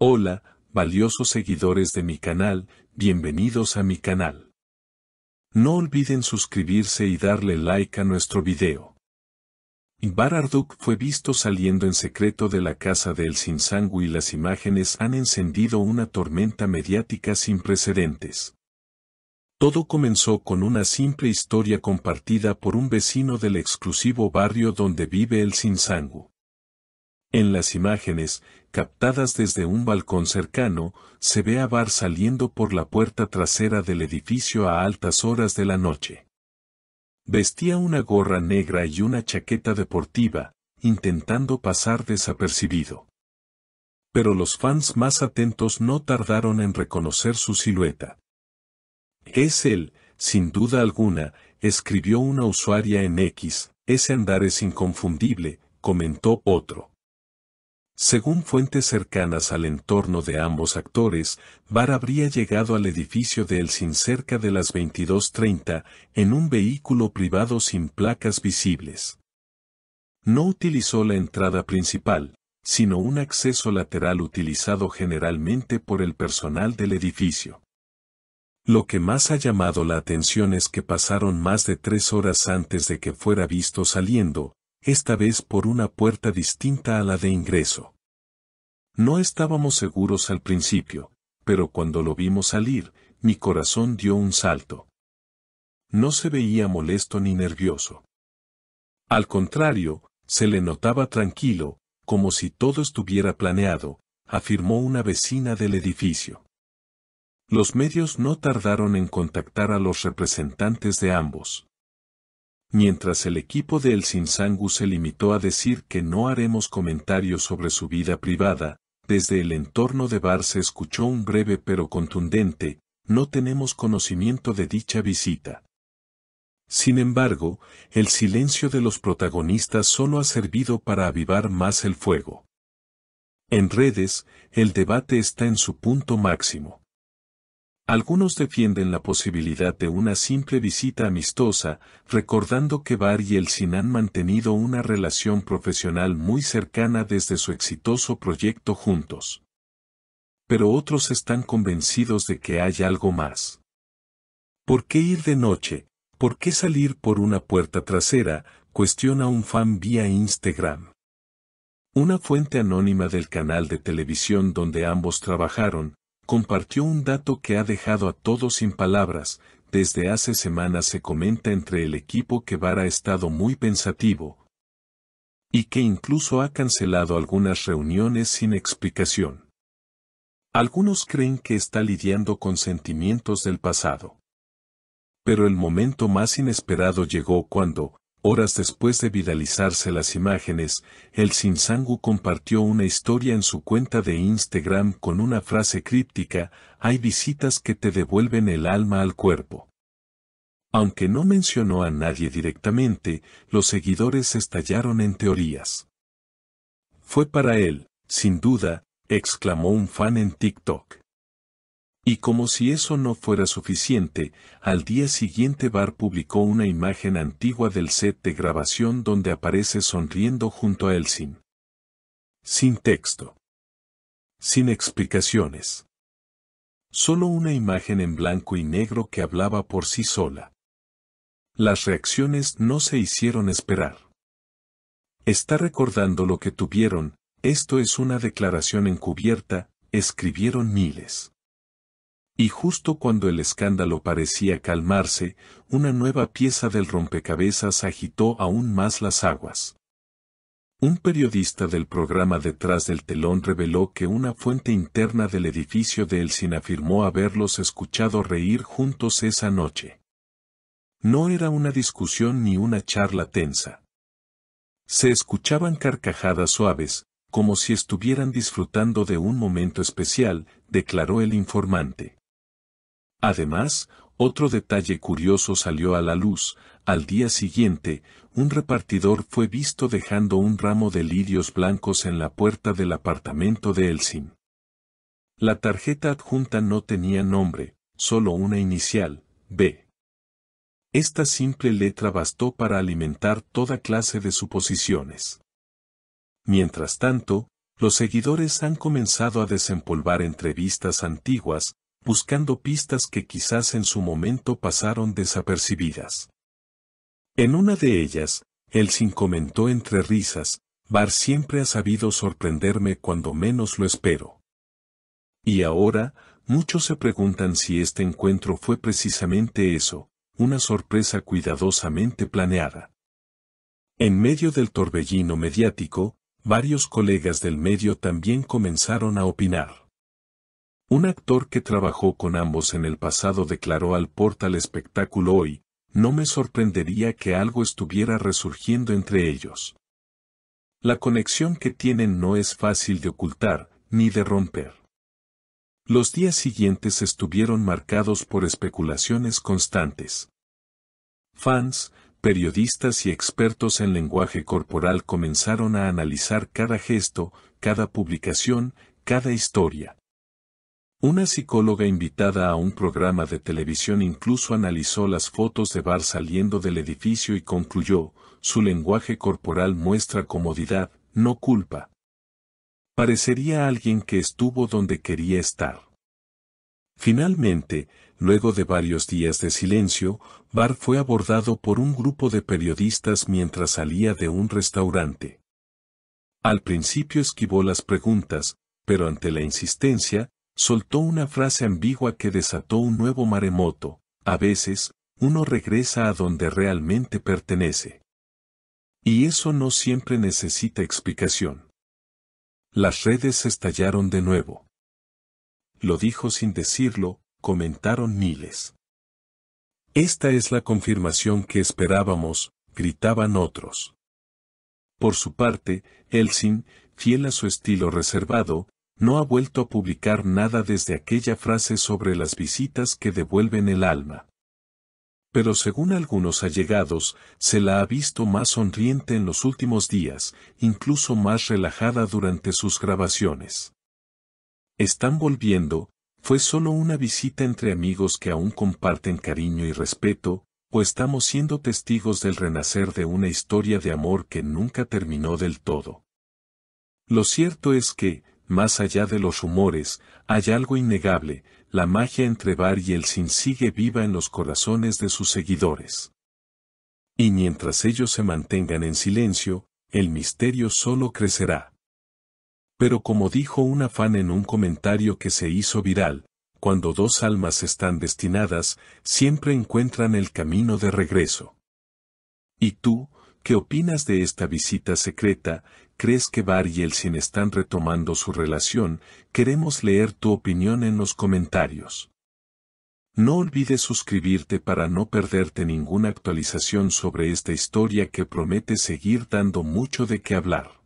Hola, valiosos seguidores de mi canal, bienvenidos a mi canal. No olviden suscribirse y darle like a nuestro video. Bararduk fue visto saliendo en secreto de la casa de El Sinsangu y las imágenes han encendido una tormenta mediática sin precedentes. Todo comenzó con una simple historia compartida por un vecino del exclusivo barrio donde vive El Sinsangu. En las imágenes, captadas desde un balcón cercano, se ve a Bar saliendo por la puerta trasera del edificio a altas horas de la noche. Vestía una gorra negra y una chaqueta deportiva, intentando pasar desapercibido. Pero los fans más atentos no tardaron en reconocer su silueta. Es él, sin duda alguna, escribió una usuaria en X, ese andar es inconfundible, comentó otro. Según fuentes cercanas al entorno de ambos actores, Bar habría llegado al edificio de Elsin cerca de las 22:30 en un vehículo privado sin placas visibles. No utilizó la entrada principal, sino un acceso lateral utilizado generalmente por el personal del edificio. Lo que más ha llamado la atención es que pasaron más de 3 horas antes de que fuera visto saliendo, esta vez por una puerta distinta a la de ingreso. No estábamos seguros al principio, pero cuando lo vimos salir, mi corazón dio un salto. No se veía molesto ni nervioso. Al contrario, se le notaba tranquilo, como si todo estuviera planeado, afirmó una vecina del edificio. Los medios no tardaron en contactar a los representantes de ambos. Mientras el equipo de El Sinsangu se limitó a decir que no haremos comentarios sobre su vida privada, desde el entorno de Bar se escuchó un breve pero contundente, no tenemos conocimiento de dicha visita. Sin embargo, el silencio de los protagonistas solo ha servido para avivar más el fuego. En redes, el debate está en su punto máximo. Algunos defienden la posibilidad de una simple visita amistosa, recordando que Bar y Elsin han mantenido una relación profesional muy cercana desde su exitoso proyecto juntos. Pero otros están convencidos de que hay algo más. ¿Por qué ir de noche? ¿Por qué salir por una puerta trasera?, cuestiona un fan vía Instagram. Una fuente anónima del canal de televisión donde ambos trabajaron, compartió un dato que ha dejado a todos sin palabras. Desde hace semanas se comenta entre el equipo que Bar ha estado muy pensativo y que incluso ha cancelado algunas reuniones sin explicación. Algunos creen que está lidiando con sentimientos del pasado. Pero el momento más inesperado llegó cuando, horas después de viralizarse las imágenes, El Sinsangu compartió una historia en su cuenta de Instagram con una frase críptica: hay visitas que te devuelven el alma al cuerpo. Aunque no mencionó a nadie directamente, los seguidores estallaron en teorías. Fue para él, sin duda, exclamó un fan en TikTok. Y como si eso no fuera suficiente, al día siguiente Bar publicó una imagen antigua del set de grabación donde aparece sonriendo junto a Elsin. Sin texto. Sin explicaciones. Solo una imagen en blanco y negro que hablaba por sí sola. Las reacciones no se hicieron esperar. Está recordando lo que tuvieron, esto es una declaración encubierta, escribieron miles. Y justo cuando el escándalo parecía calmarse, una nueva pieza del rompecabezas agitó aún más las aguas. Un periodista del programa Detrás del Telón reveló que una fuente interna del edificio de Elsin afirmó haberlos escuchado reír juntos esa noche. No era una discusión ni una charla tensa. Se escuchaban carcajadas suaves, como si estuvieran disfrutando de un momento especial, declaró el informante. Además, otro detalle curioso salió a la luz: al día siguiente, un repartidor fue visto dejando un ramo de lirios blancos en la puerta del apartamento de Elsin. La tarjeta adjunta no tenía nombre, solo una inicial, B. Esta simple letra bastó para alimentar toda clase de suposiciones. Mientras tanto, los seguidores han comenzado a desempolvar entrevistas antiguas, buscando pistas que quizás en su momento pasaron desapercibidas. En una de ellas, Elsin comentó entre risas: Bar siempre ha sabido sorprenderme cuando menos lo espero. Y ahora, muchos se preguntan si este encuentro fue precisamente eso, una sorpresa cuidadosamente planeada. En medio del torbellino mediático, varios colegas del medio también comenzaron a opinar. Un actor que trabajó con ambos en el pasado declaró al portal Espectáculo Hoy: no me sorprendería que algo estuviera resurgiendo entre ellos. La conexión que tienen no es fácil de ocultar, ni de romper. Los días siguientes estuvieron marcados por especulaciones constantes. Fans, periodistas y expertos en lenguaje corporal comenzaron a analizar cada gesto, cada publicación, cada historia. Una psicóloga invitada a un programa de televisión incluso analizó las fotos de Bar saliendo del edificio y concluyó: su lenguaje corporal muestra comodidad, no culpa. Parecería alguien que estuvo donde quería estar. Finalmente, luego de varios días de silencio, Bar fue abordado por un grupo de periodistas mientras salía de un restaurante. Al principio esquivó las preguntas, pero ante la insistencia, soltó una frase ambigua que desató un nuevo maremoto: a veces, uno regresa a donde realmente pertenece. Y eso no siempre necesita explicación. Las redes estallaron de nuevo. Lo dijo sin decirlo, comentaron miles. Esta es la confirmación que esperábamos, gritaban otros. Por su parte, Elsin, fiel a su estilo reservado, no ha vuelto a publicar nada desde aquella frase sobre las visitas que devuelven el alma. Pero según algunos allegados, se la ha visto más sonriente en los últimos días, incluso más relajada durante sus grabaciones. Están volviendo, fue solo una visita entre amigos que aún comparten cariño y respeto, o estamos siendo testigos del renacer de una historia de amor que nunca terminó del todo. Lo cierto es que, más allá de los rumores, hay algo innegable: la magia entre Bar y Elsin sigue viva en los corazones de sus seguidores. Y mientras ellos se mantengan en silencio, el misterio solo crecerá. Pero como dijo una fan en un comentario que se hizo viral, cuando dos almas están destinadas, siempre encuentran el camino de regreso. ¿Y tú, qué opinas de esta visita secreta? ¿Crees que Bar y Elsin están retomando su relación? Queremos leer tu opinión en los comentarios. No olvides suscribirte para no perderte ninguna actualización sobre esta historia que promete seguir dando mucho de qué hablar.